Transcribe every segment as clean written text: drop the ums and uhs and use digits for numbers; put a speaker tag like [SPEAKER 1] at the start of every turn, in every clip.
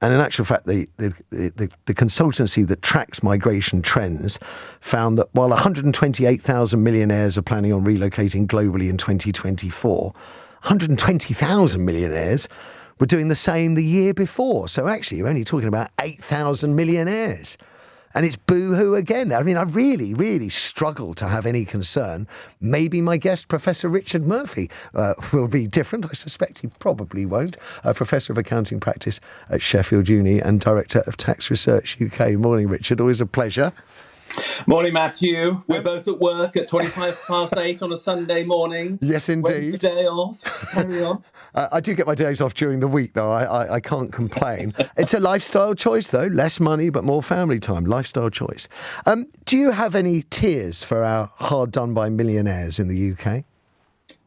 [SPEAKER 1] And in actual fact, the consultancy that tracks migration trends found that while 128,000 millionaires are planning on relocating globally in 2024, 120,000 millionaires were doing the same the year before. So actually, you're only talking about 8,000 millionaires. And it's boo-hoo again. I mean, I really, really struggle to have any concern. Maybe my guest, Professor Richard Murphy, will be different. I suspect he probably won't. Professor of Accounting Practice at Sheffield Uni and Director of Tax Research UK. Morning, Richard. Always a pleasure.
[SPEAKER 2] Morning, Matthew. We're both at work at 8:25 on a Sunday morning.
[SPEAKER 1] Yes, indeed.
[SPEAKER 2] When's the day off? Carry on.
[SPEAKER 1] I do get my days off during the week, though. I can't complain. It's a lifestyle choice, though. Less money, but more family time. Lifestyle choice. Do you have any tears for our hard-done-by millionaires in the UK?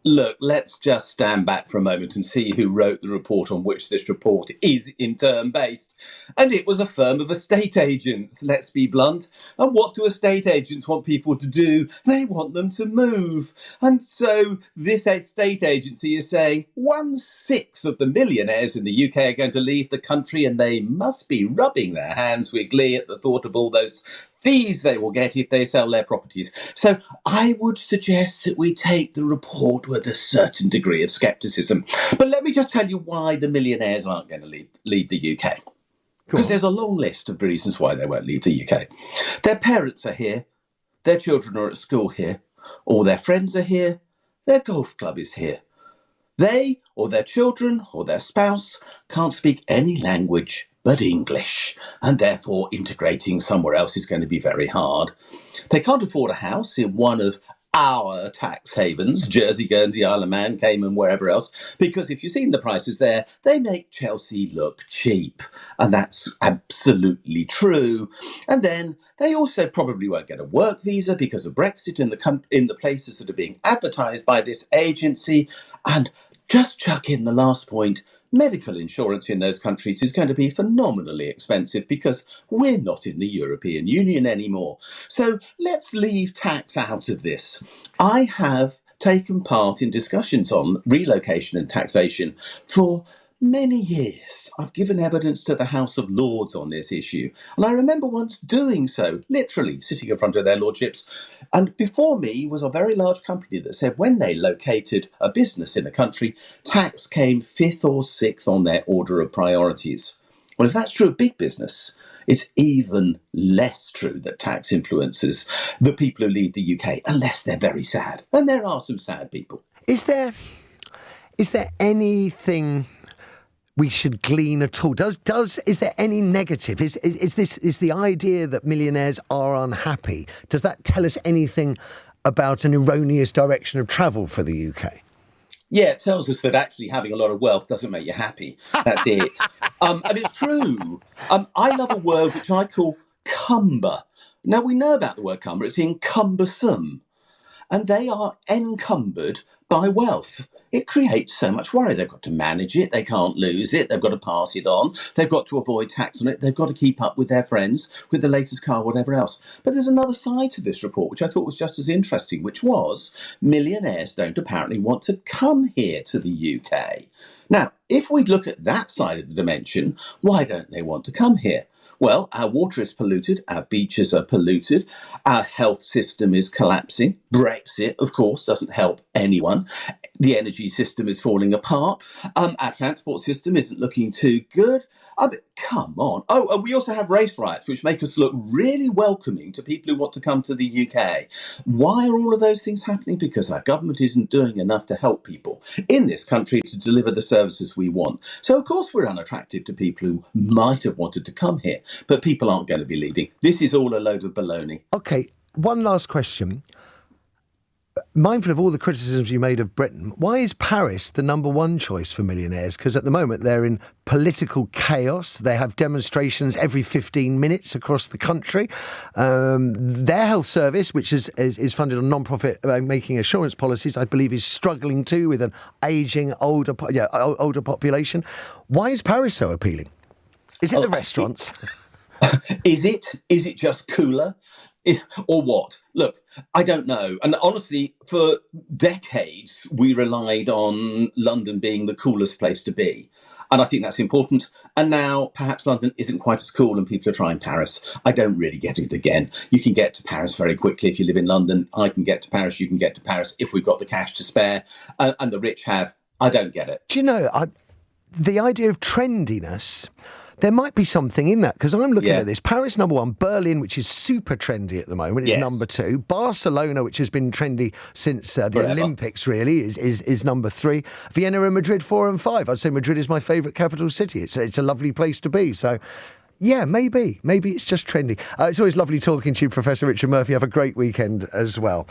[SPEAKER 2] Look, let's just stand back for a moment and see who wrote the report on which this report is in turn based. And it was a firm of estate agents, let's be blunt. And what do estate agents want people to do? They want them to move. And so this estate agency is saying 1/6 of the millionaires in the UK are going to leave the country, and they must be rubbing their hands with glee at the thought of all those fees they will get if they sell their properties. So I would suggest that we take the report with a certain degree of skepticism. But let me just tell you why the millionaires aren't going to leave the UK. Because there's a long list of reasons why they won't leave the UK. Their parents are here, their children are at school here, all their friends are here, their golf club is here. They, or their children, or their spouse can't speak any language but English, and therefore integrating somewhere else is going to be very hard. They can't afford a house in one of our tax havens, Jersey, Guernsey, Isle of Man, Cayman, wherever else, because if you've seen the prices there, they make Chelsea look cheap, and that's absolutely true. And then they also probably won't get a work visa because of Brexit in the places that are being advertised by this agency. And just chuck in the last point, medical insurance in those countries is going to be phenomenally expensive because we're not in the European Union anymore. So let's leave tax out of this. I have taken part in discussions on relocation and taxation for many years. I've given evidence to the House of Lords on this issue. And I remember once doing so, literally sitting in front of their lordships. And before me was a very large company that said when they located a business in a country, tax came 5th or 6th on their order of priorities. Well, if that's true of big business, it's even less true that tax influences the people who leave the UK, unless they're very sad. And there are some sad people.
[SPEAKER 1] Is there anything we should glean at all? Is there any negative? Is the idea that millionaires are unhappy? Does that tell us anything about an erroneous direction of travel for the UK?
[SPEAKER 2] Yeah, it tells us that actually having a lot of wealth doesn't make you happy. That's it. And it's true. I love a word which I call cumber. Now, we know about the word cumber. It's in cumbersome. And they are encumbered by wealth. It creates so much worry. They've got to manage it. They can't lose it. They've got to pass it on. They've got to avoid tax on it. They've got to keep up with their friends, with the latest car, whatever else. But there's another side to this report, which I thought was just as interesting, which was millionaires don't apparently want to come here to the UK. Now, if we look at that side of the dimension, why don't they want to come here? Well, our water is polluted, our beaches are polluted, our health system is collapsing. Brexit, of course, doesn't help anyone. The energy system is falling apart. Our transport system isn't looking too good. Come on. Oh, and we also have race riots, which make us look really welcoming to people who want to come to the UK. Why are all of those things happening? Because our government isn't doing enough to help people in this country to deliver the services we want. So, of course, we're unattractive to people who might have wanted to come here, but people aren't going to be leaving. This is all a load of baloney.
[SPEAKER 1] OK, one last question. Mindful of all the criticisms you made of Britain, why is Paris the number one choice for millionaires? Because at the moment they're in political chaos. They have demonstrations every 15 minutes across the country. Their health service, which is funded on non-profit making assurance policies, I believe is struggling too with an ageing older population. Why is Paris so appealing? Is it the restaurants?
[SPEAKER 2] Is it just cooler? Or what? Look, I don't know. And honestly, for decades, we relied on London being the coolest place to be. And I think that's important. And now perhaps London isn't quite as cool and people are trying Paris. I don't really get it again. You can get to Paris very quickly if you live in London. I can get to Paris. You can get to Paris if we've got the cash to spare. And the rich have. I don't get it.
[SPEAKER 1] Do you know, the idea of trendiness, there might be something in that, because I'm looking at this. Paris, number one. Berlin, which is super trendy at the moment, is number two. Barcelona, which has been trendy since the Olympics, really, is number three. Vienna and Madrid, 4 and 5. I'd say Madrid is my favourite capital city. It's a lovely place to be. So, yeah, maybe it's just trendy. It's always lovely talking to you, Professor Richard Murphy. Have a great weekend as well.